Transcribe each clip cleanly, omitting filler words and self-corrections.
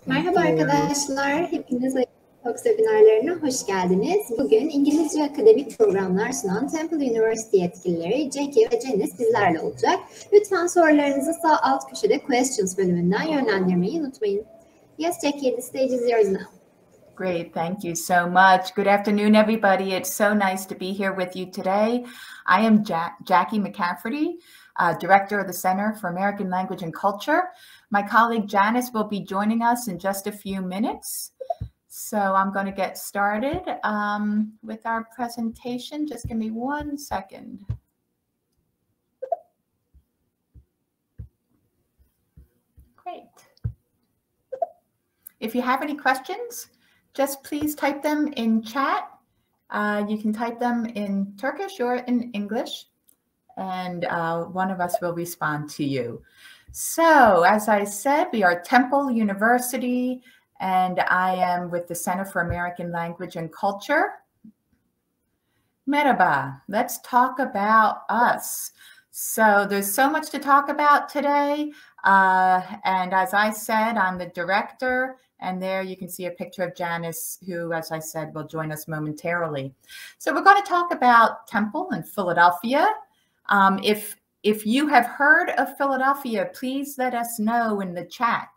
Merhaba arkadaşlar, hepiniz IEFT Talks webinarlarına hoş geldiniz. Bugün İngilizce akademik programlar sunan Temple University yetkilileri Jackie ve Jenny sizlerle olacak. Lütfen sorularınızı sağ alt köşede Questions bölümünden yönlendirmeyi unutmayın. Yes, Jackie, the stage is yours now. Great, thank you so much. Good afternoon, everybody. It's so nice to be here with you today. I am Jackie McCafferty, Director of the Center for American Language and Culture. My colleague Janice will be joining us in just a few minutes. So I'm going to get started with our presentation. Just give me 1 second. Great. If you have any questions, just please type them in chat. You can type them in Turkish or in English, and one of us will respond to you. So, as I said, we are Temple University, and I am with the Center for American Language and Culture. Merhaba, let's talk about us. So there's so much to talk about today. And as I said, I'm the director, and there you can see a picture of Janice, who, as I said, will join us momentarily. So we're going to talk about Temple and Philadelphia. If you have heard of Philadelphia, please let us know in the chat.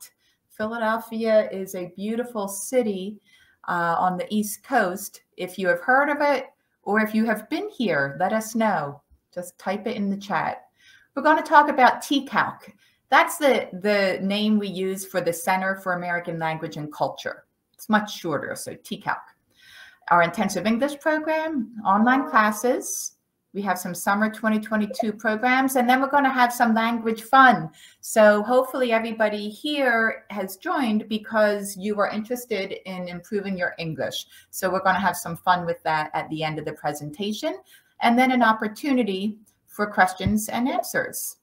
Philadelphia is a beautiful city on the East Coast. If you have heard of it, or if you have been here, let us know. Just type it in the chat. We're going to talk about TCALC. That's the name we use for the Center for American Language and Culture. It's much shorter, so TCALC. Our intensive English program, online classes. We have some summer 2022 programs, and then we're going to have some language fun. So hopefully everybody here has joined because you are interested in improving your English. So we're going to have some fun with that at the end of the presentation, and then an opportunity for questions and answers.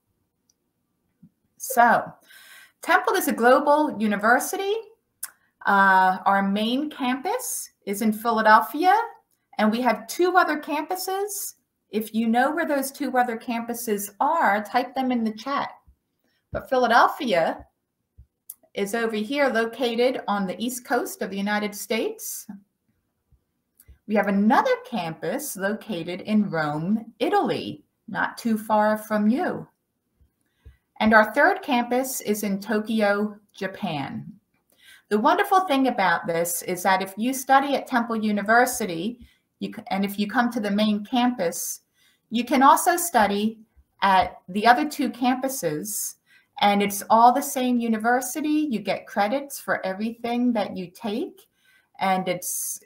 So Temple is a global university. Our main campus is in Philadelphia, and we have 2 other campuses. If you know where those 2 other campuses are, type them in the chat. But Philadelphia is over here, located on the East Coast of the United States. We have another campus located in Rome, Italy, not too far from you. And our 3rd campus is in Tokyo, Japan. The wonderful thing about this is that if you study at Temple University, and if you come to the main campus, you can also study at the other 2 campuses, and it's all the same university. You get credits for everything that you take, and it's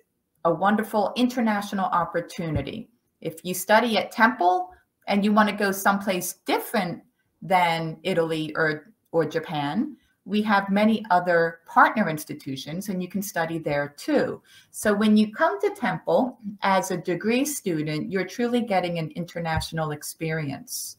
a wonderful international opportunity. If you study at Temple and you want to go someplace different than Italy or Japan, we have many other partner institutions, and you can study there too. So when you come to Temple as a degree student, you're truly getting an international experience.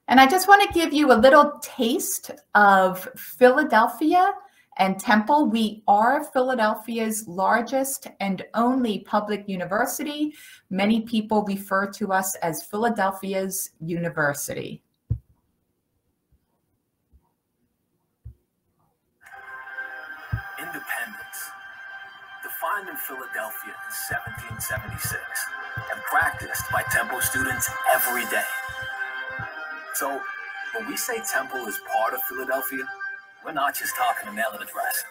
And I just want to give you a little taste of Philadelphia and Temple. We are Philadelphia's largest and only public university. Many people refer to us as Philadelphia's University. Independence, defined in Philadelphia in 1776 and practiced by Temple students every day. So when we say Temple is part of Philadelphia, we're not just talking a mailing address.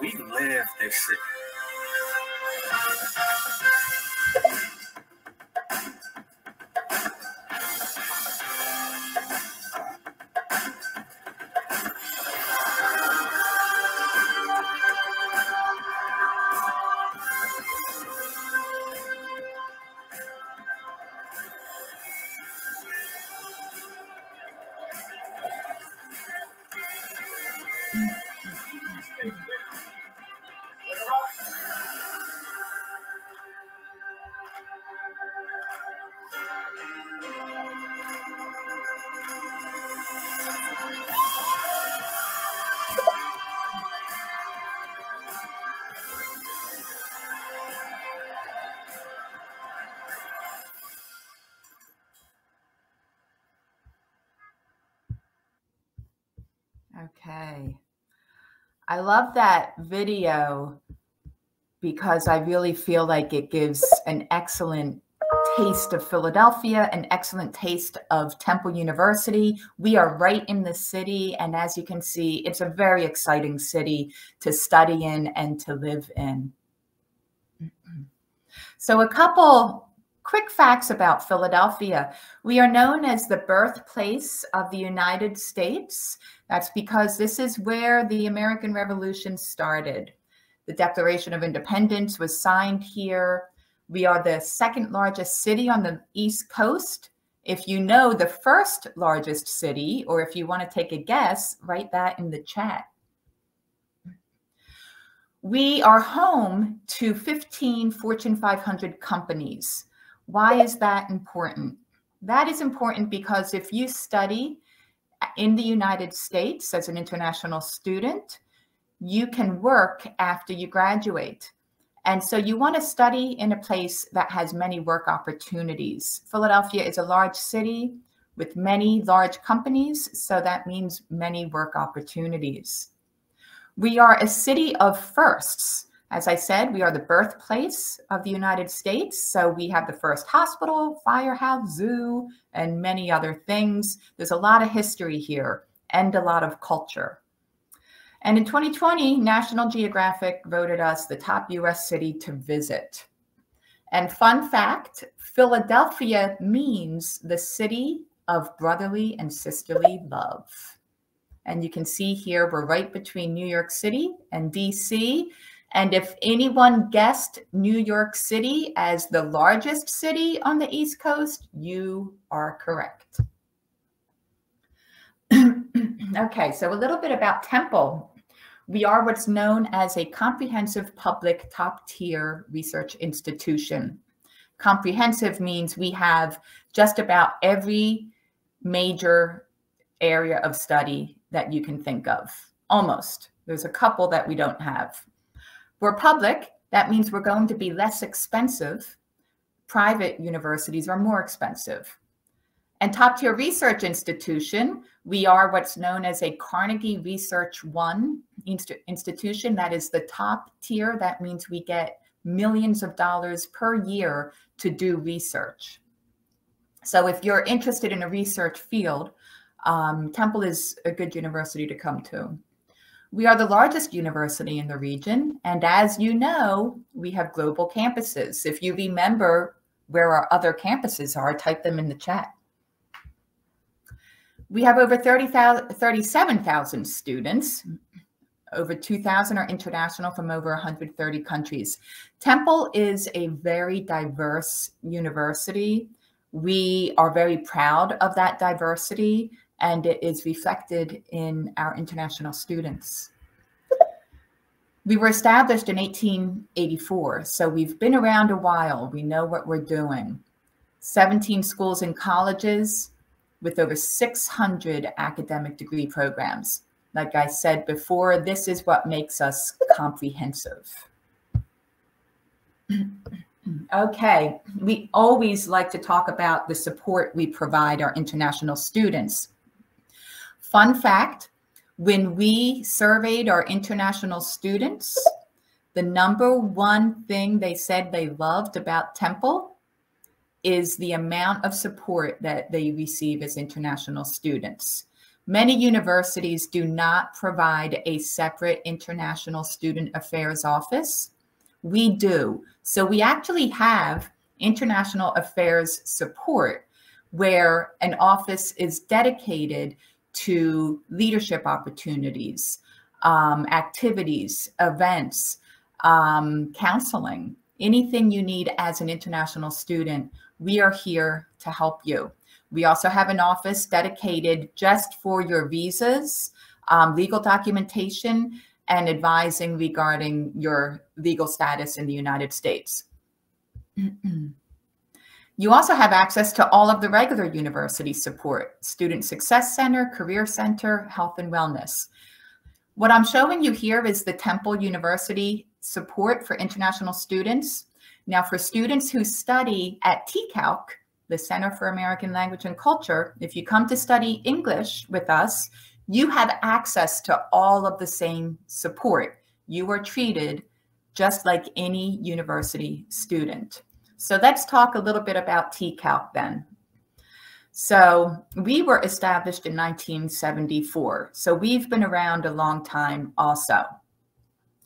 We live this city. Okay. I love that video because I really feel like it gives an excellent taste of Philadelphia, an excellent taste of Temple University. We are right in the city, and as you can see, it's a very exciting city to study in and to live in. So a couple quick facts about Philadelphia. We are known as the birthplace of the United States. That's because this is where the American Revolution started. The Declaration of Independence was signed here. We are the second largest city on the East Coast. If you know the first largest city, or if you want to take a guess, write that in the chat. We are home to 15 Fortune 500 companies. Why is that important? That is important because if you study in the United States as an international student, you can work after you graduate. And so you want to study in a place that has many work opportunities. Philadelphia is a large city with many large companies, so that means many work opportunities. We are a city of firsts. As I said, we are the birthplace of the United States. So we have the first hospital, firehouse, zoo, and many other things. There's a lot of history here and a lot of culture. And in 2020, National Geographic voted us the top US city to visit. And fun fact, Philadelphia means the city of brotherly and sisterly love. And you can see here, we're right between New York City and DC. And if anyone guessed New York City as the largest city on the East Coast, you are correct. Okay, so a little bit about Temple. We are what's known as a comprehensive public top-tier research institution. Comprehensive means we have just about every major area of study that you can think of, almost. There's a couple that we don't have. We're public, that means we're going to be less expensive. Private universities are more expensive. And top-tier research institution, we are what's known as a Carnegie Research One institution. That is the top tier. That means we get millions of dollars per year to do research. So if you're interested in a research field, Temple is a good university to come to. We are the largest university in the region. And as you know, we have global campuses. If you remember where our other campuses are, type them in the chat. We have over 37,000 students. Over 2,000 are international from over 130 countries. Temple is a very diverse university. We are very proud of that diversity, and it is reflected in our international students. We were established in 1884, so we've been around a while. We know what we're doing. 17 schools and colleges with over 600 academic degree programs. Like I said before, this is what makes us comprehensive. Okay, we always like to talk about the support we provide our international students. Fun fact, when we surveyed our international students, the #1 thing they said they loved about Temple is the amount of support that they receive as international students. Many universities do not provide a separate international student affairs office. We do. So we actually have international affairs support where an office is dedicated to leadership opportunities, activities, events, counseling, anything you need as an international student. We are here to help you. We also have an office dedicated just for your visas, legal documentation, and advising regarding your legal status in the United States. You also have access to all of the regular university support, Student Success Center, Career Center, Health and Wellness. What I'm showing you here is the Temple University support for international students. Now, for students who study at TCALC, the Center for American Language and Culture, if you come to study English with us, you have access to all of the same support. You are treated just like any university student. So let's talk a little bit about TCALC then. So we were established in 1974. So we've been around a long time also.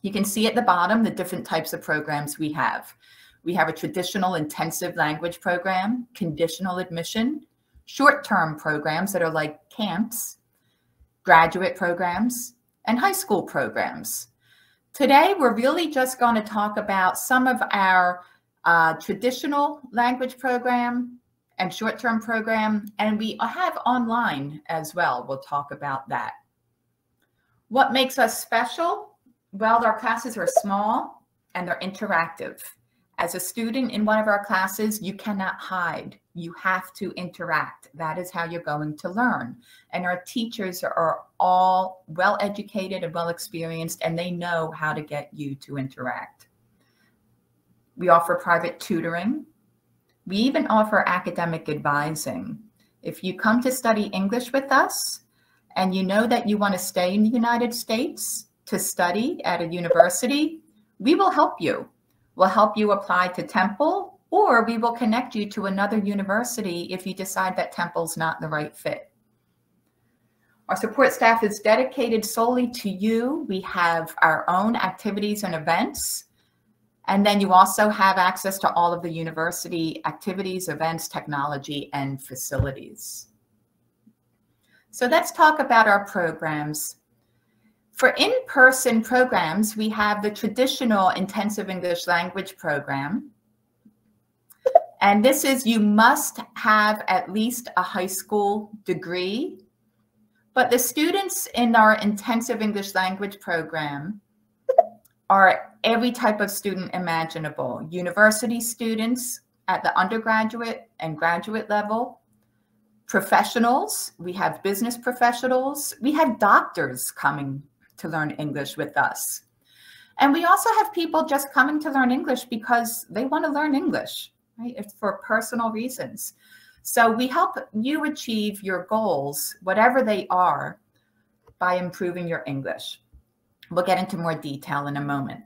You can see at the bottom the different types of programs we have. We have a traditional intensive language program, conditional admission, short-term programs that are like camps, graduate programs, and high school programs. Today, we're really just going to talk about some of our traditional language program and short-term program, and we have online as well. We'll talk about that. What makes us special? Well, our classes are small and they're interactive. As a student in one of our classes, you cannot hide. You have to interact. That is how you're going to learn. And our teachers are all well-educated and well-experienced, and they know how to get you to interact. We offer private tutoring. We even offer academic advising. If you come to study English with us and you know that you want to stay in the United States to study at a university, we will help you. We'll help you apply to Temple, or we will connect you to another university if you decide that Temple's not the right fit. Our support staff is dedicated solely to you. We have our own activities and events. And then you also have access to all of the university activities, events, technology, and facilities. So let's talk about our programs. For in-person programs, we have the traditional intensive English language program. And this is, you must have at least a high school degree. But the students in our intensive English language program are every type of student imaginable. University students at the undergraduate and graduate level, professionals, we have business professionals, we have doctors coming to learn English with us. And we also have people just coming to learn English because they want to learn English, right? It's for personal reasons. So we help you achieve your goals, whatever they are, by improving your English. We'll get into more detail in a moment.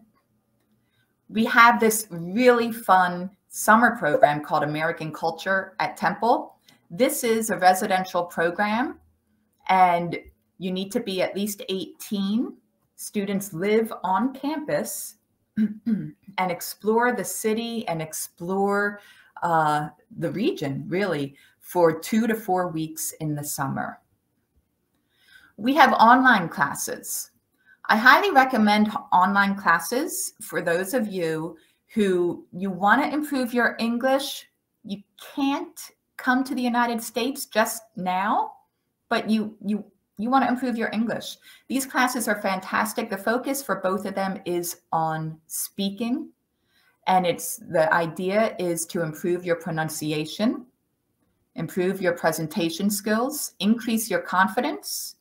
We have this really fun summer program called American Culture at Temple. This is a residential program, and you need to be at least 18. Students live on campus and explore the city and explore the region, really, for 2 to 4 weeks in the summer. We have online classes. I highly recommend online classes for those of you who you want to improve your English. You can't come to the United States just now, but you want to improve your English. These classes are fantastic. The focus for both of them is on speaking, and the idea is to improve your pronunciation, improve your presentation skills, increase your confidence.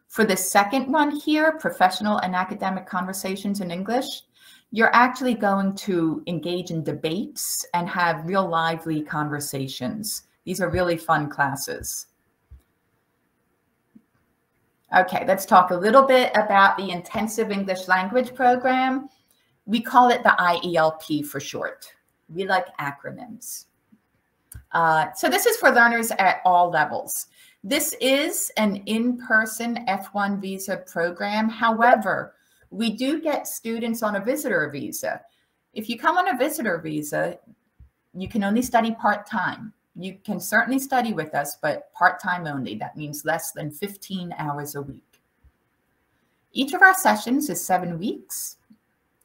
For the second one here, professional and academic conversations in English, you're actually going to engage in debates and have real lively conversations. These are really fun classes. Okay, let's talk a little bit about the Intensive English Language Program. We call it the IELP for short. We like acronyms. So this is for learners at all levels. This is an in-person F1 visa program. However, we do get students on a visitor visa. If you come on a visitor visa, you can only study part-time. You can certainly study with us, but part-time only. That means less than 15 hours a week. Each of our sessions is 7 weeks.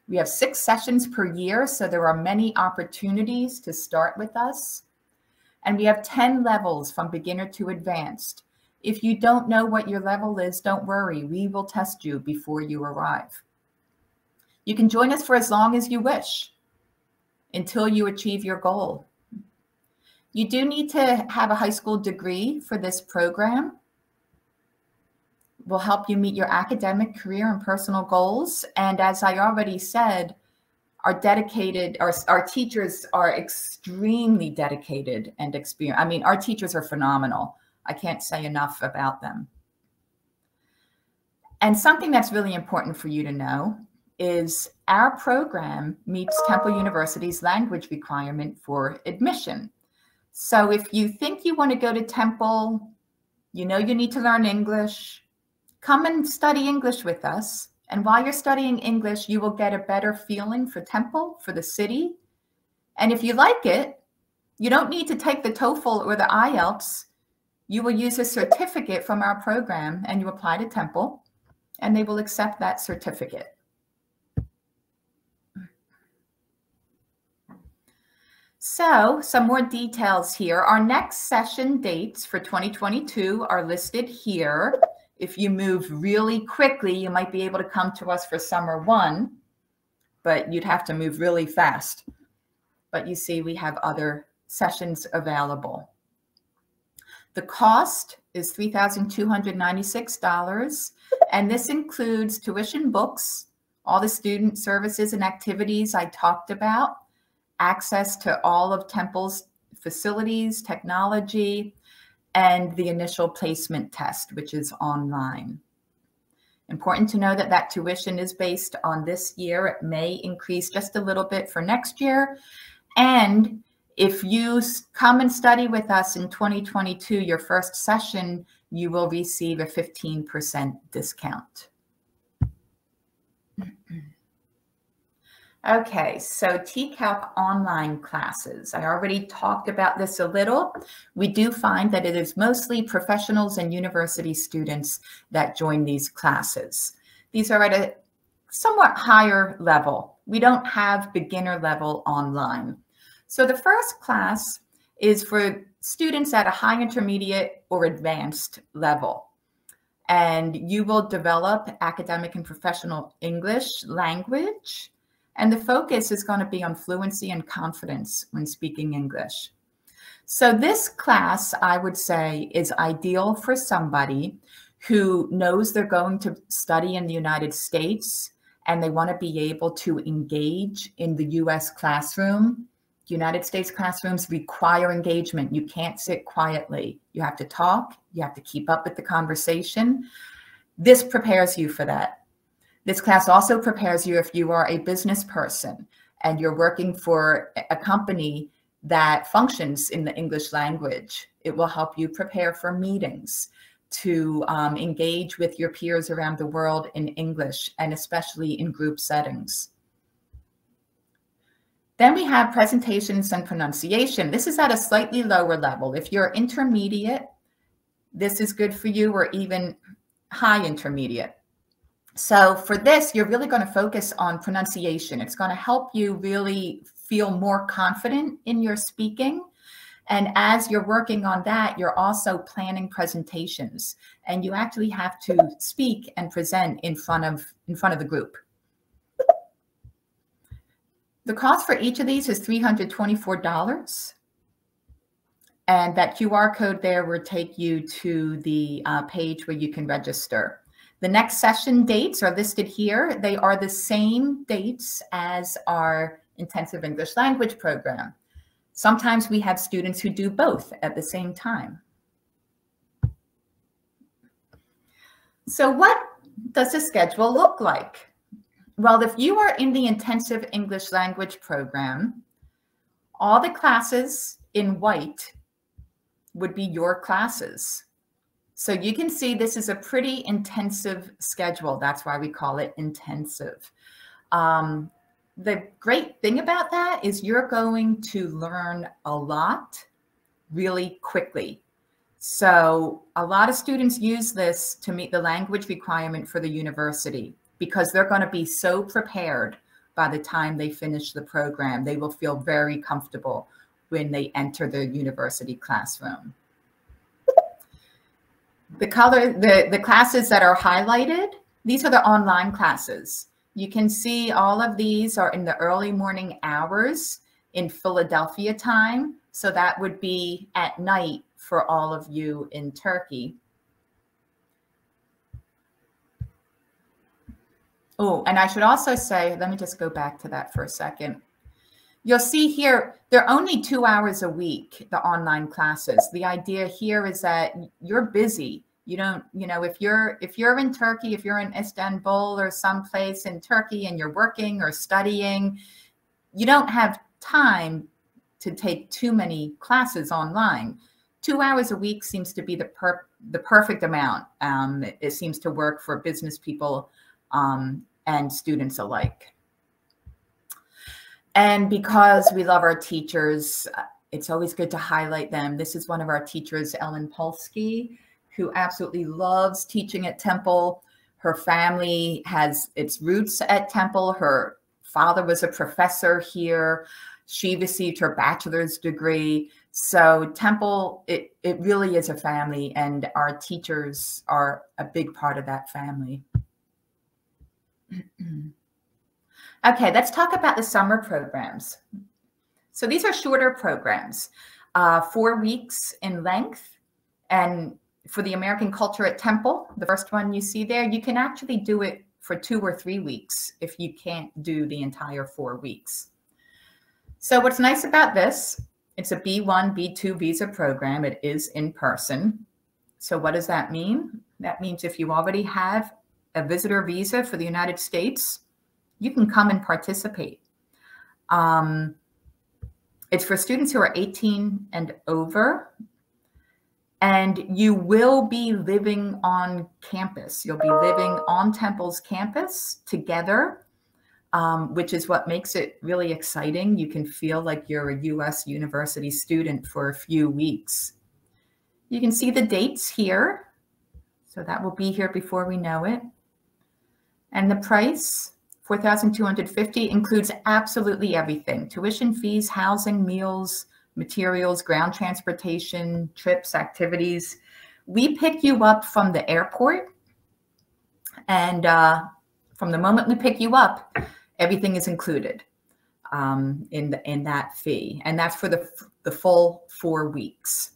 We have 6 sessions per year, so there are many opportunities to start with us. And we have 10 levels from beginner to advanced. If you don't know what your level is, don't worry. We will test you before you arrive. You can join us for as long as you wish until you achieve your goal. You do need to have a high school degree for this program. We'll help you meet your academic, career, and personal goals. And as I already said, our teachers are extremely dedicated and experienced. I mean, our teachers are phenomenal. I can't say enough about them. And something that's really important for you to know is our program meets Temple University's language requirement for admission. So if you think you want to go to Temple, you know you need to learn English, come and study English with us. And while you're studying English, you will get a better feeling for Temple, for the city. And if you like it, you don't need to take the TOEFL or the IELTS. You will use a certificate from our program and you apply to Temple and they will accept that certificate. So some more details here. Our next session dates for 2022 are listed here. If you move really quickly, you might be able to come to us for summer 1, but you'd have to move really fast. But you see, we have other sessions available. The cost is $3,296, and this includes tuition, books, all the student services and activities I talked about, access to all of Temple's facilities, technology, and the initial placement test, which is online. Important to know that that tuition is based on this year. It may increase just a little bit for next year. And if you come and study with us in 2022, your first session, you will receive a 15% discount. Okay, so TCAP online classes. I already talked about this a little. We do find that it is mostly professionals and university students that join these classes. These are at a somewhat higher level. We don't have beginner level online. So the first class is for students at a high intermediate or advanced level. And you will develop academic and professional English language. And the focus is going to be on fluency and confidence when speaking English. So this class, I would say, is ideal for somebody who knows they're going to study in the United States and they want to be able to engage in the US classroom. United States classrooms require engagement. You can't sit quietly. You have to talk. You have to keep up with the conversation. This prepares you for that. This class also prepares you if you are a business person and you're working for a company that functions in the English language. It will help you prepare for meetings, to engage with your peers around the world in English, and especially in group settings. Then we have presentations and pronunciation. This is at a slightly lower level. If you're intermediate, this is good for you, or even high intermediate. So for this, you're really going to focus on pronunciation. It's going to help you really feel more confident in your speaking. And as you're working on that, you're also planning presentations. And you actually have to speak and present in front of the group. The cost for each of these is $324. And that QR code there will take you to the page where you can register. The next session dates are listed here. They are the same dates as our intensive English language program. Sometimes we have students who do both at the same time. So what does the schedule look like? Well, if you are in the intensive English language program, all the classes in white would be your classes. So you can see this is a pretty intensive schedule. That's why we call it intensive. The great thing about that is you're going to learn a lot really quickly. So a lot of students use this to meet the language requirement for the university because they're going to be so prepared by the time they finish the program. They will feel very comfortable when they enter the university classroom. The classes that are highlighted, these are the online classes. You can see all of these are in the early morning hours in Philadelphia time. So that would be at night for all of you in Turkey. Oh, and I should also say, let me just go back to that for a second. You'll see here, they're only 2 hours a week, the online classes. The idea here is that you're busy You don't, if you're in Turkey, if you're in Istanbul or someplace in Turkey and you're working or studying, you don't have time to take too many classes online. 2 hours a week seems to be the perfect amount. It seems to work for business people and students alike. And because we love our teachers, it's always good to highlight them. This is one of our teachers, Ellen Polsky, who absolutely loves teaching at Temple. Her family has its roots at Temple. Her father was a professor here. She received her bachelor's degree. So Temple, it really is a family, and our teachers are a big part of that family. Okay, let's talk about the summer programs. So these are shorter programs, 4 weeks in length. And for the American culture at Temple, the first one you see there, you can actually do it for 2 or 3 weeks if you can't do the entire 4 weeks. So what's nice about this, it's a B1, B2 visa program. It is in person. So what does that mean? That means if you already have a visitor visa for the United States, you can come and participate. It's for students who are 18 and over, and you will be living on campus. You'll be living on Temple's campus together, which is what makes it really exciting. You can feel like you're a U.S. university student for a few weeks. You can see the dates here. So that will be here before we know it. And the price, $4,250, includes absolutely everything: tuition fees, housing, meals, materials, ground transportation, trips, activities. We pick you up from the airport, and from the moment we pick you up, everything is included in that fee, and that's for the full 4 weeks.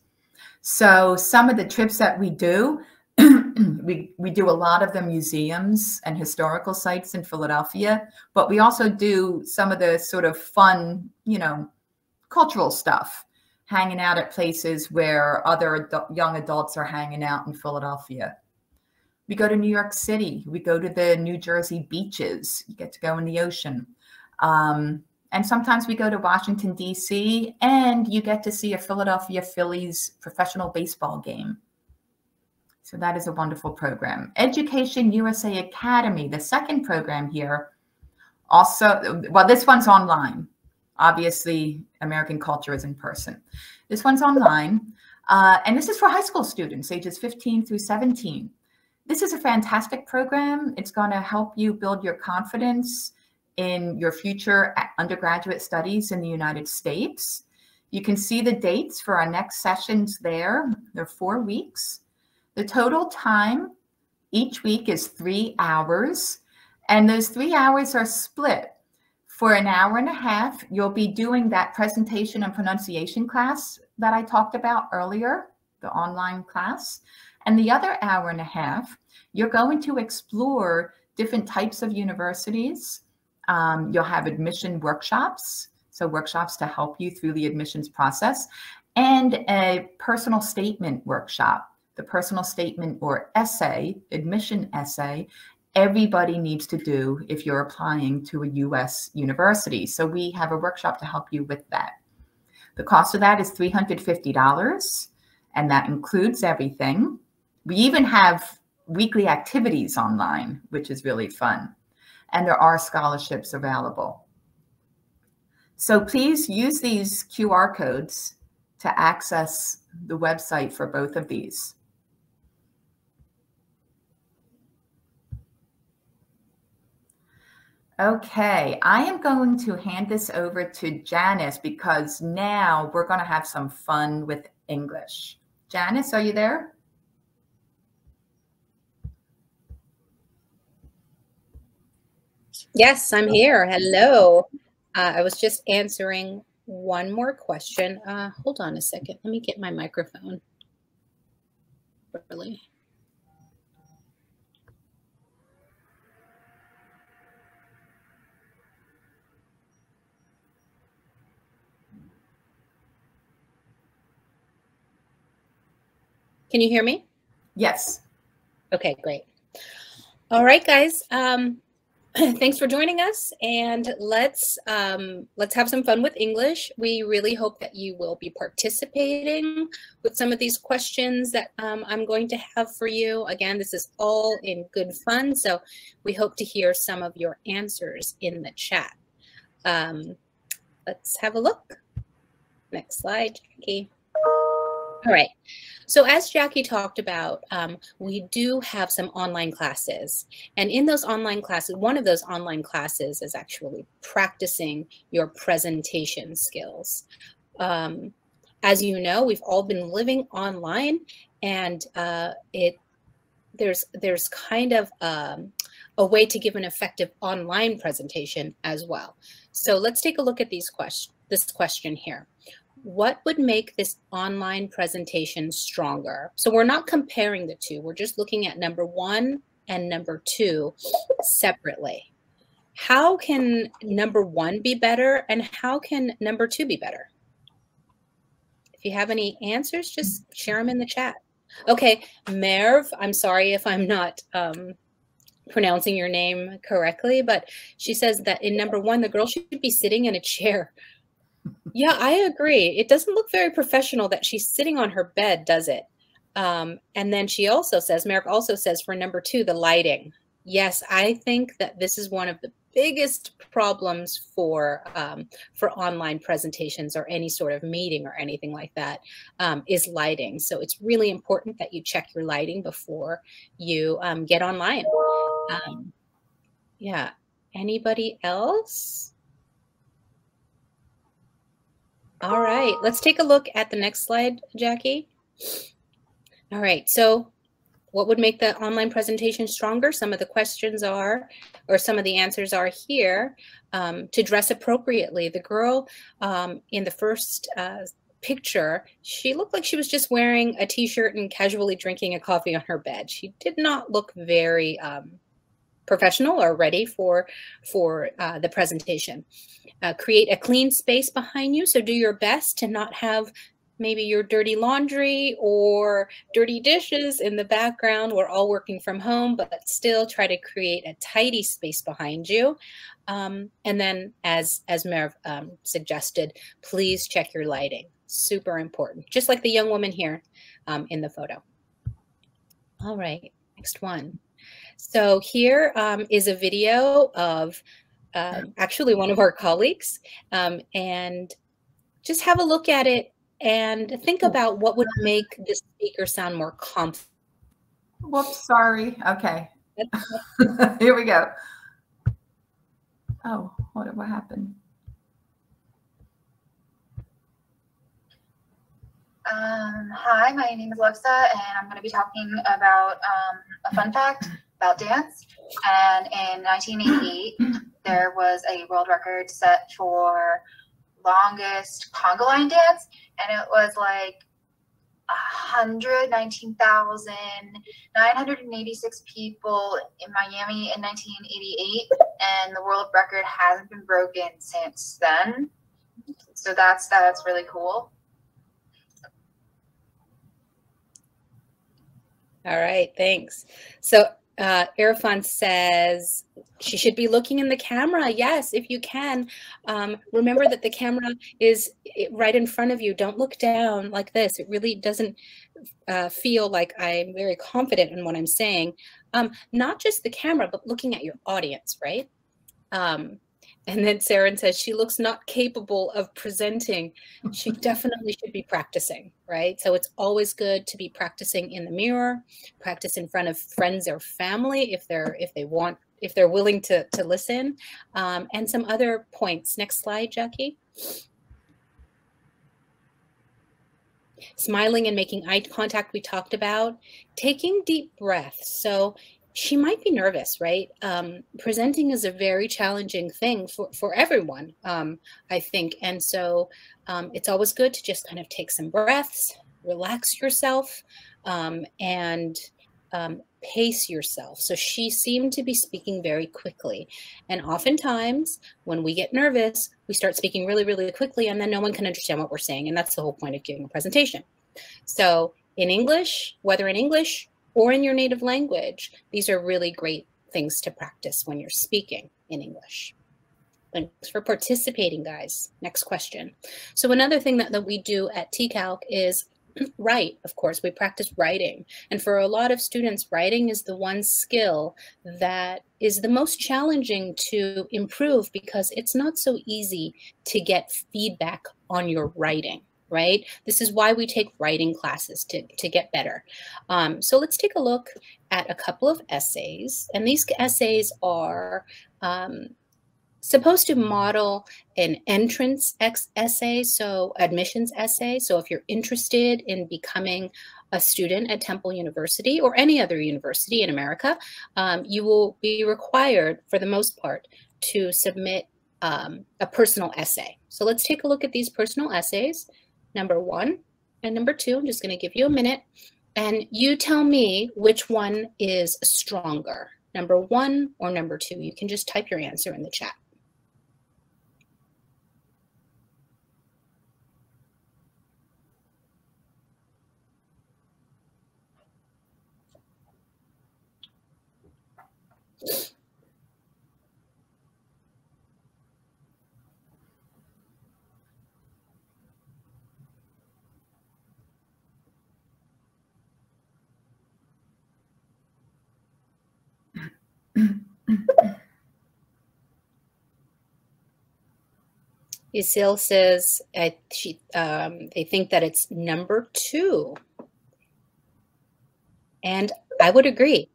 So some of the trips that we do, we do a lot of the museums and historical sites in Philadelphia, but we also do some of the sort of fun, cultural stuff, hanging out at places where other young adults are hanging out in Philadelphia. We go to New York City. We go to the New Jersey beaches. You get to go in the ocean. And sometimes we go to Washington, D.C., and you get to see a Philadelphia Phillies professional baseball game. So that is a wonderful program. Education USA Academy, the second program here, also, well, this one's online. Obviously, American culture is in person. This one's online, and this is for high school students, ages 15 through 17. This is a fantastic program. It's going to help you build your confidence in your future undergraduate studies in the United States. You can see the dates for our next sessions there. They're 4 weeks. The total time each week is 3 hours, and those 3 hours are split. For an hour and a half, you'll be doing that presentation and pronunciation class that I talked about earlier, the online class. And the other hour and a half, you're going to explore different types of universities. You'll have admission workshops, so workshops to help you through the admissions process, and a personal statement workshop. The personal statement or essay, admission essay, everybody needs to do if you're applying to a U.S. university. So we have a workshop to help you with that. The cost of that is $350, and that includes everything. We even have weekly activities online, which is really fun. And there are scholarships available. So please use these QR codes to access the website for both of these. Okay, I am going to hand this over to Janice because now we're going to have some fun with English. Janice, are you there? Yes, I'm here. Hello. I was just answering one more question. Hold on a second. Let me get my microphone. Really. Can you hear me? Yes. Okay, great. All right, guys. Thanks for joining us, and let's have some fun with English. We really hope that you will be participating with some of these questions that I'm going to have for you. Again, this is all in good fun, so we hope to hear some of your answers in the chat. Let's have a look. Next slide, Jackie. All right. So as Jackie talked about, we do have some online classes. And in those online classes, one of those online classes is actually practicing your presentation skills. As you know, we've all been living online, and there's kind of a way to give an effective online presentation as well. So let's take a look at this question here. What would make this online presentation stronger? So we're not comparing the two. We're just looking at number 1 and number 2 separately. How can number 1 be better, and how can number 2 be better? If you have any answers, just share them in the chat. Okay, Merv, I'm sorry if I'm not pronouncing your name correctly, but she says that in number 1, the girl should be sitting in a chair. Yeah, I agree. It doesn't look very professional that she's sitting on her bed, does it? And then she also says, Merrick also says for number 2, the lighting. Yes, I think that this is one of the biggest problems for online presentations or any sort of meeting or anything like that, is lighting. So it's really important that you check your lighting before you get online. Yeah, anybody else? All right, let's take a look at the next slide, Jackie. All right, so what would make the online presentation stronger? Some of the questions are, or some of the answers are here. To dress appropriately. The girl in the first picture, she looked like she was just wearing a t-shirt and casually drinking a coffee on her bed. She did not look very professional or ready for the presentation. Create a clean space behind you. So do your best to not have maybe your dirty laundry or dirty dishes in the background. We're all working from home, but still try to create a tidy space behind you. And then as Merv suggested, please check your lighting. Super important. Just like the young woman here in the photo. All right, next one. So here is a video of actually one of our colleagues, and just have a look at it and think about what would make the speaker sound more confident. Whoops, sorry. Okay. Here we go. Oh, what happened? Hi, my name is Alexa, and I'm going to be talking about a fun fact about dance. And in 1988, there was a world record set for longest conga line dance, and it was like 119,986 people in Miami in 1988, and the world record hasn't been broken since then. So that's really cool. All right, thanks. So Irfan says she should be looking in the camera. Yes, if you can. Remember that the camera is right in front of you. Don't look down like this. It really doesn't feel like I'm very confident in what I'm saying. Not just the camera, but looking at your audience, right? And then Saren says she looks not capable of presenting. She definitely should be practicing, right? So it's always good to be practicing in the mirror, practice in front of friends or family if they're willing to listen, and some other points. Next slide, Jackie. Smiling and making eye contact we talked about. Taking deep breaths. So she might be nervous, right? Presenting is a very challenging thing for everyone, I think. And so it's always good to just kind of take some breaths, relax yourself, and pace yourself. So she seemed to be speaking very quickly. And oftentimes when we get nervous, we start speaking really, really quickly, and then no one can understand what we're saying. And that's the whole point of giving a presentation. So in English, whether in English or in your native language, these are really great things to practice when you're speaking in English. Thanks for participating, guys. Next question. So another thing that we do at TCalc is write. Of course, we practice writing. And for a lot of students, writing is the one skill that is the most challenging to improve because it's not so easy to get feedback on your writing, right? This is why we take writing classes to get better. So let's take a look at a couple of essays. And these essays are supposed to model an entrance essay, so admissions essay. So if you're interested in becoming a student at Temple University or any other university in America, you will be required, for the most part, to submit a personal essay. So let's take a look at these personal essays, number 1 and number 2. I'm just going to give you a minute, and you tell me which one is stronger, number 1 or number 2. You can just type your answer in the chat. Isil says they think that it's number 2. And I would agree.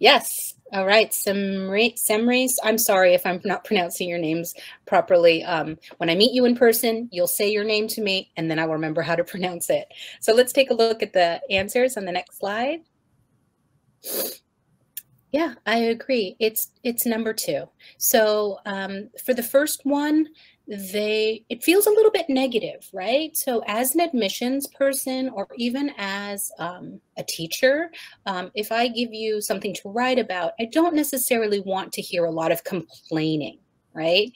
Yes. All right. Semris, I'm sorry if I'm not pronouncing your names properly. When I meet you in person, you'll say your name to me, and then I'll remember how to pronounce it. So let's take a look at the answers on the next slide. Yeah, I agree. It's number 2. So for the first one, it feels a little bit negative, right? So as an admissions person, or even as a teacher, if I give you something to write about, I don't necessarily want to hear a lot of complaining, right?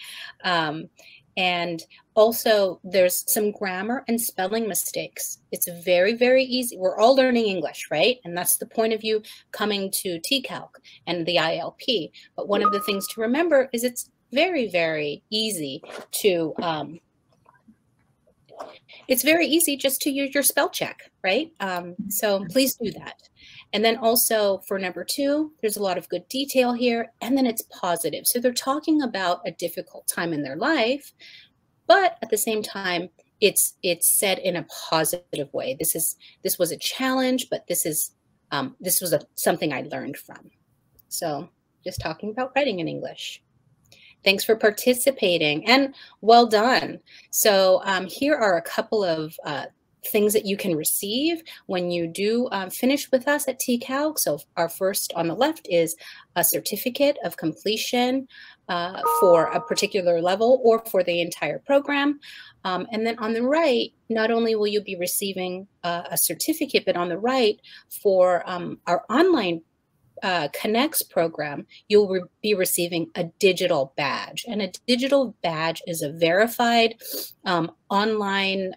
And also there's some grammar and spelling mistakes. It's very, very easy. We're all learning English, right? And that's the point of you coming to TCalc and the ILP. But one of the things to remember is it's very, very easy to, it's very easy just to use your spell check, right? So please do that. And then also for number 2, there's a lot of good detail here, and then it's positive. So they're talking about a difficult time in their life, but at the same time, it's said in a positive way. This was a challenge, but this was something I learned from. So just talking about writing in English. Thanks for participating, and well done. So here are a couple of things that you can receive when you do finish with us at TCalc. So our first on the left is a certificate of completion for a particular level or for the entire program. And then on the right, not only will you be receiving a certificate, but on the right for our online Connects program, you'll be receiving a digital badge. And a digital badge is a verified online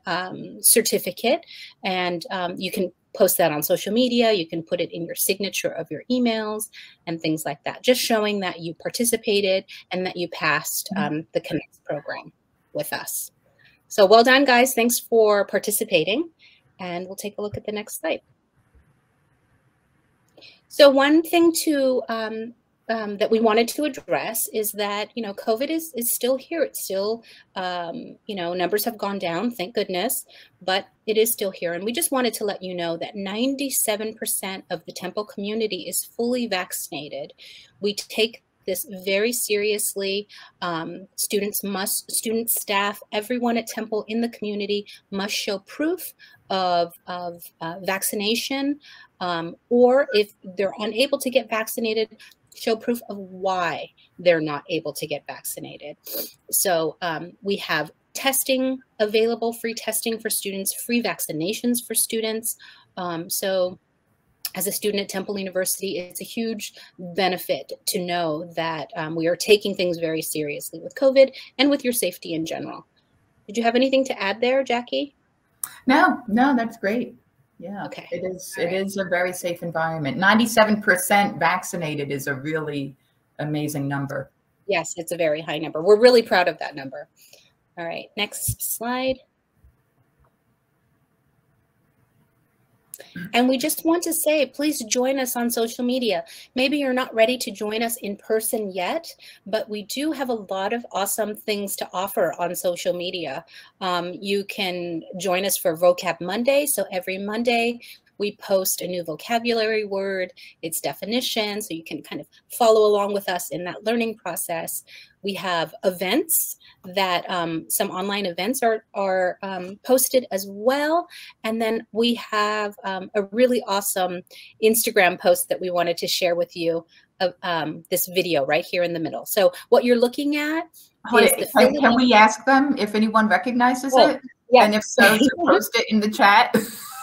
certificate. And you can post that on social media. You can put it in your signature of your emails and things like that, just showing that you participated and that you passed the Connects program with us. So well done, guys. Thanks for participating. And we'll take a look at the next slide. So one thing to that we wanted to address is that, you know, COVID is still here. It's still, you know, numbers have gone down, thank goodness, but it is still here. And we just wanted to let you know that 97% of the Temple community is fully vaccinated. We take this very seriously. Students, staff, everyone at Temple in the community must show proof of vaccination, or if they're unable to get vaccinated, show proof of why they're not able to get vaccinated. So we have testing available, free testing for students, free vaccinations for students. So as a student at Temple University, it's a huge benefit to know that we are taking things very seriously with COVID and with your safety in general. Did you have anything to add there, Jackie? No, that's great. Yeah, Okay. it is. It is a very safe environment. 97% vaccinated is a really amazing number. Yes, it's a very high number. We're really proud of that number. All right, next slide. And we just want to say, please join us on social media. Maybe you're not ready to join us in person yet, but we do have a lot of awesome things to offer on social media. You can join us for Vocab Monday. So every Monday, we post a new vocabulary word, its definition, so you can kind of follow along with us in that learning process. We have events that some online events are posted as well. And then we have a really awesome Instagram post that we wanted to share with you of this video right here in the middle. So what you're looking at is can we ask them if anyone recognizes it? Yeah. And if so, to post it in the chat.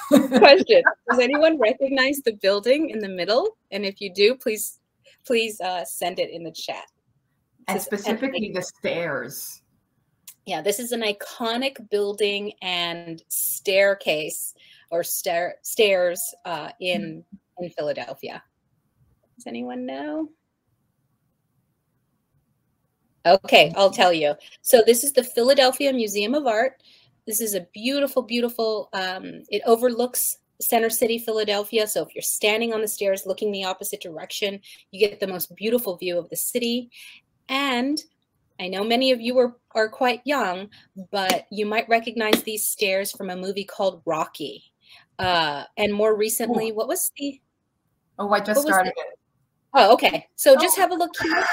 Question: does anyone recognize the building in the middle? And if you do, please send it in the chat. And specifically the stairs. Yeah, this is an iconic building and staircase or stairs in Philadelphia. Does anyone know? Okay, I'll tell you. So this is the Philadelphia Museum of Art. This is a beautiful, beautiful, it overlooks Center City, Philadelphia. So if you're standing on the stairs looking the opposite direction, you get the most beautiful view of the city. And I know many of you are quite young, but you might recognize these stairs from a movie called Rocky. And more recently, what was the... Oh, I just started it. Oh, okay. So just have a look here.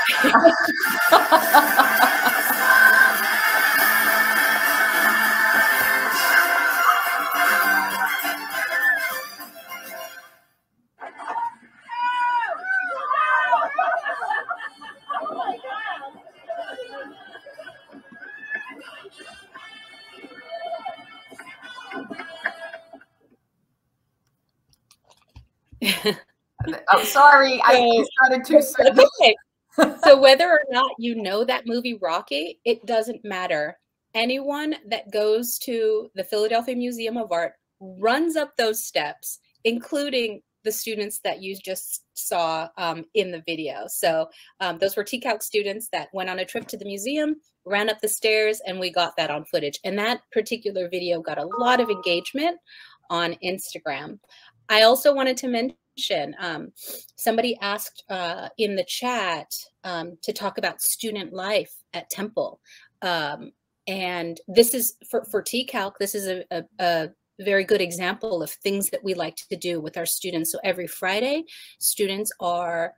I'm sorry, I started too soon. Okay. So whether or not you know that movie Rocky, it doesn't matter. Anyone that goes to the Philadelphia Museum of Art runs up those steps, including the students that you just saw in the video. So those were TCALC students that went on a trip to the museum, ran up the stairs, and we got that on footage. And that particular video got a lot of engagement on Instagram. I also wanted to mention, somebody asked in the chat to talk about student life at Temple. And this is, for TCALC, this is a very good example of things that we like to do with our students. So every Friday, students are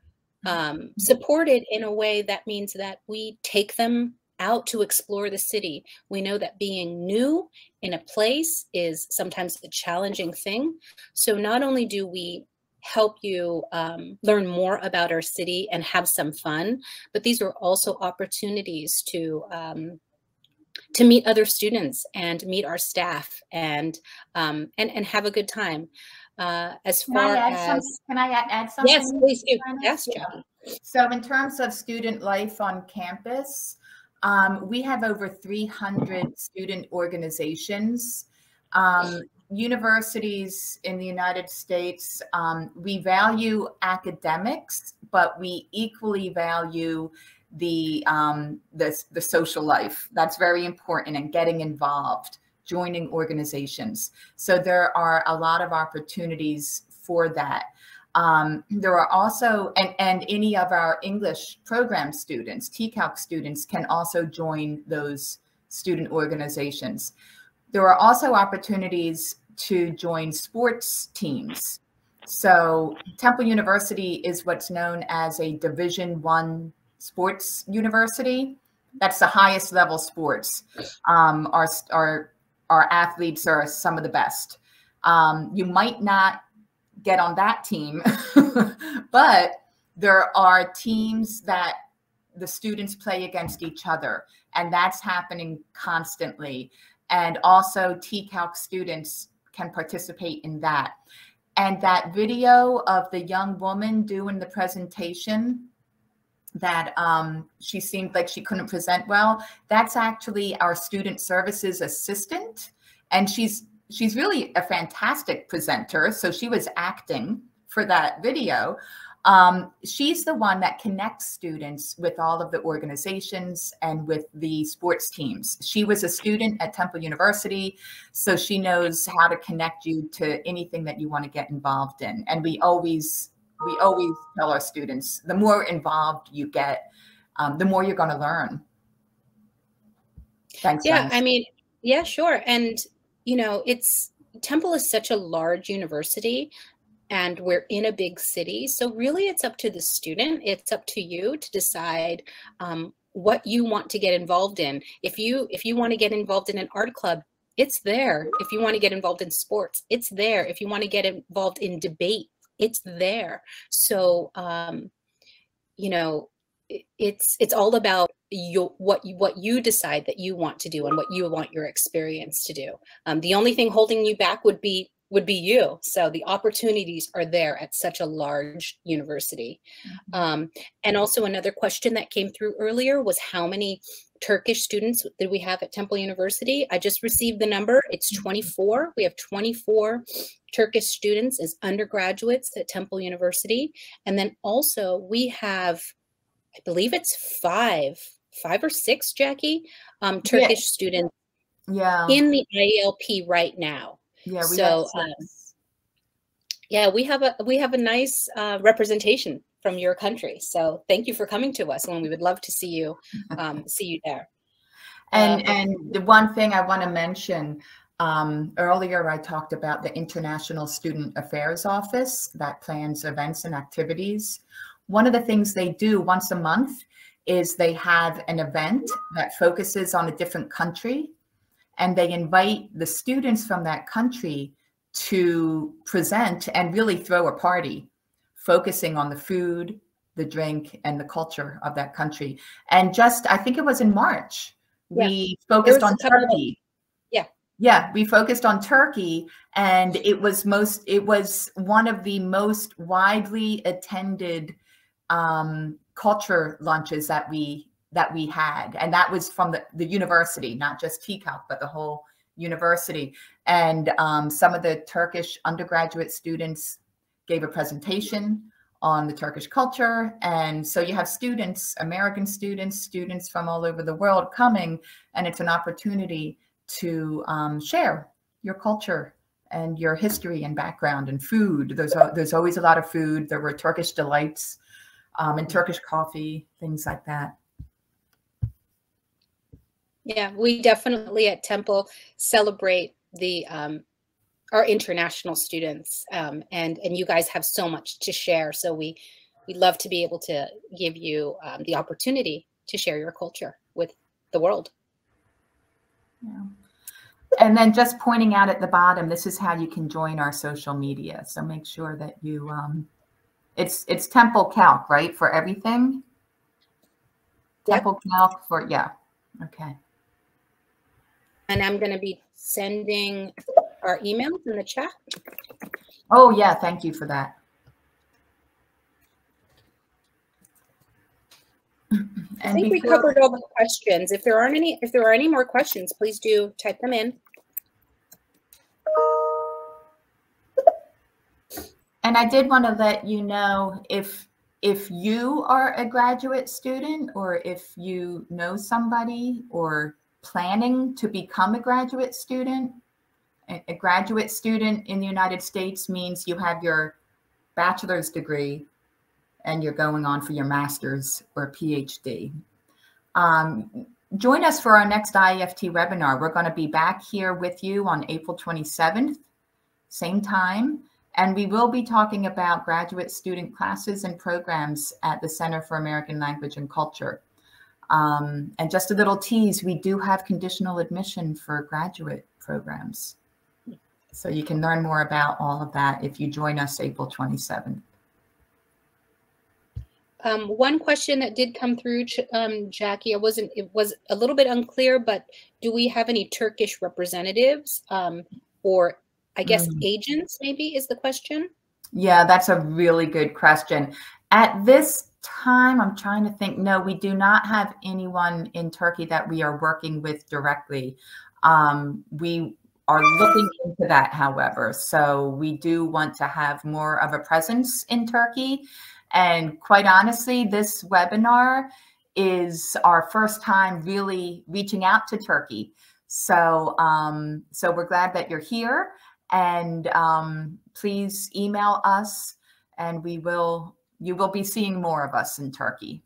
supported in a way that means that we take them out to explore the city. We know that being new in a place is sometimes a challenging thing. So not only do we help you learn more about our city and have some fun, but these are also opportunities to meet other students and meet our staff and have a good time. As far as, can I add something? Yes, please do. Yes, Jackie. So in terms of student life on campus, we have over 300 student organizations. Universities in the United States, we value academics, but we equally value the social life. That's very important, and getting involved, joining organizations. So there are a lot of opportunities for that. There are also, and any of our English program students, TCALC students, can also join those student organizations. There are also opportunities to join sports teams. So Temple University is what's known as a Division I sports university. That's the highest level sports. Our athletes are some of the best. You might not get on that team, but there are teams that the students play against each other, and that's happening constantly. And also TCALC students can participate in that. And that video of the young woman doing the presentation that she seemed like she couldn't present well, that's actually our student services assistant. And she's she's really a fantastic presenter. So she was acting for that video. She's the one that connects students with all of the organizations and with the sports teams. She was a student at Temple University, so she knows how to connect you to anything that you want to get involved in. And we always tell our students, the more involved you get, the more you're going to learn. Thanks. Yeah, Dennis. I mean, yeah, sure. And, you know, Temple is such a large university, and we're in a big city. So really it's up to the student. It's up to you to decide what you want to get involved in. If you want to get involved in an art club, it's there. If you want to get involved in sports, it's there. If you want to get involved in debate, it's there. So, you know, it's all about what you decide that you want to do and what you want your experience to do. The only thing holding you back would be you. So the opportunities are there at such a large university. And also another question that came through earlier was how many Turkish students did we have at Temple University? I just received the number. It's 24. We have 24 Turkish students as undergraduates at Temple University. And then also we have, I believe it's five or six, Jackie, Turkish students in the IELP right now. Yeah, we have a nice representation from your country. So thank you for coming to us, and we would love to see you there. And the one thing I want to mention, earlier I talked about the International Student Affairs Office that plans events and activities. One of the things they do once a month is they have an event that focuses on a different country, and they invite the students from that country to present and really throw a party, focusing on the food, the drink, and the culture of that country. And I think it was in March, we focused on Turkey. Yeah, we focused on Turkey, and it was one of the most widely attended culture lunches that we had, and that was from the university, not just TCAL, but the whole university. And some of the Turkish undergraduate students gave a presentation on the Turkish culture. And so you have students, American students from all over the world coming, and it's an opportunity to share your culture and your history and background and food. There's always a lot of food. There were Turkish delights and Turkish coffee, things like that. Yeah, we definitely at Temple celebrate our international students, and you guys have so much to share. So we'd love to be able to give you the opportunity to share your culture with the world. Yeah. And then just pointing out at the bottom, this is how you can join our social media. So make sure that you, it's Temple Calc, right? For everything? Yep. Temple Calc for, okay. And I'm going to be sending our emails in the chat. Oh yeah, thank you for that. I think we covered all the questions. If there are any more questions, please do type them in. And I did want to let you know, if you are a graduate student, or if you know somebody or planning to become a graduate student in the United States means you have your bachelor's degree and you're going on for your master's or PhD. Join us for our next IEFT webinar. We're going to be back here with you on April 27th, same time, and we will be talking about graduate student classes and programs at the Center for American Language and Culture. And just a little tease, we do have conditional admission for graduate programs. So you can learn more about all of that if you join us April 27th. One question that did come through, Jackie, it was a little bit unclear, but do we have any Turkish representatives, or I guess agents maybe is the question? Yeah, that's a really good question. At this time, I'm trying to think. No, we do not have anyone in Turkey that we are working with directly. are looking into that, however. So we do want to have more of a presence in Turkey. And quite honestly, this webinar is our first time really reaching out to Turkey. So, so we're glad that you're here, and please email us, and you will be seeing more of us in Turkey.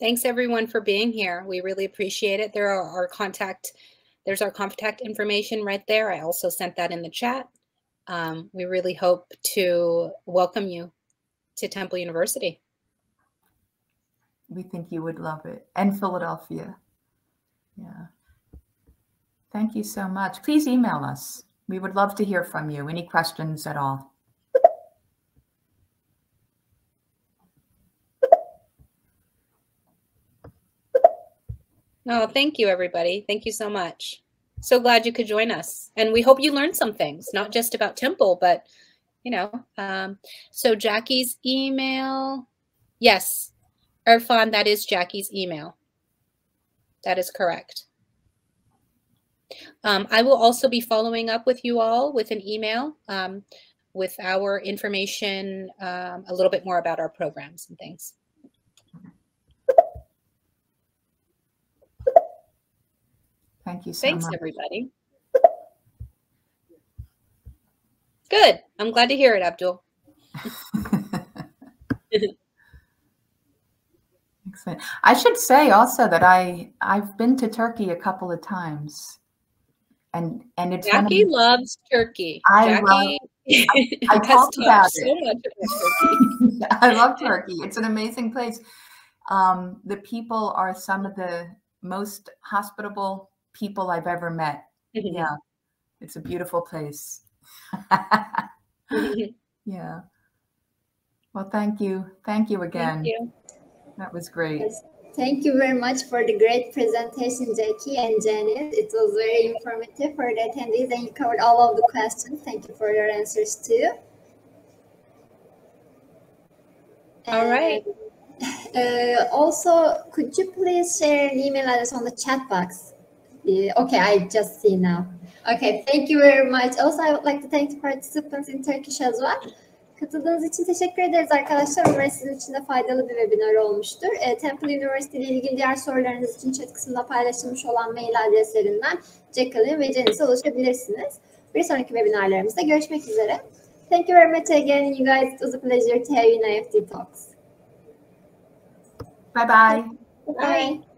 Thanks everyone for being here. We really appreciate it. There's our contact information right there. I also sent that in the chat. We really hope to welcome you to Temple University. We think you would love it. And Philadelphia. Yeah. Thank you so much. Please email us. We would love to hear from you. Any questions at all? Oh, thank you, everybody. Thank you so much. So glad you could join us. And we hope you learned some things, not just about Temple, but, you know. So Jackie's email. Yes, Irfan, that is Jackie's email. That is correct. I will also be following up with you all with an email with our information, a little bit more about our programs and things. Thank you so much. Thanks, everybody. Good. I'm glad to hear it, Abdul. Excellent. I should say also that I've been to Turkey a couple of times, and it's Jackie loves Turkey. I talked about so it. Much about Turkey. I love Turkey. It's an amazing place. The people are some of the most hospitable people I've ever met. Yeah, it's a beautiful place. Yeah. Well, thank you again. Thank you. That was great. Yes. Thank you very much for the great presentation, Jackie and Janice. It was very informative for the attendees, and you covered all of the questions. Thank you for your answers too. All right. Also, could you please share an email address on the chat box? Okay, I just see now. Okay, thank you very much. Also, I would like to thank the participants in Turkish as well. Katıldığınız için teşekkür ederiz arkadaşlar. Umarım sizin için de faydalı bir webinar olmuştur. Temple University ile ilgili diğer sorularınız için chat kısmında paylaşılmış olan mail adreslerinden Yetkilileri ve Janice'e ulaşabilirsiniz. Bir sonraki webinarlarımızda görüşmek üzere. Thank you very much again, you guys. It was a pleasure to have you in IEFT Talks. Bye-bye. Bye.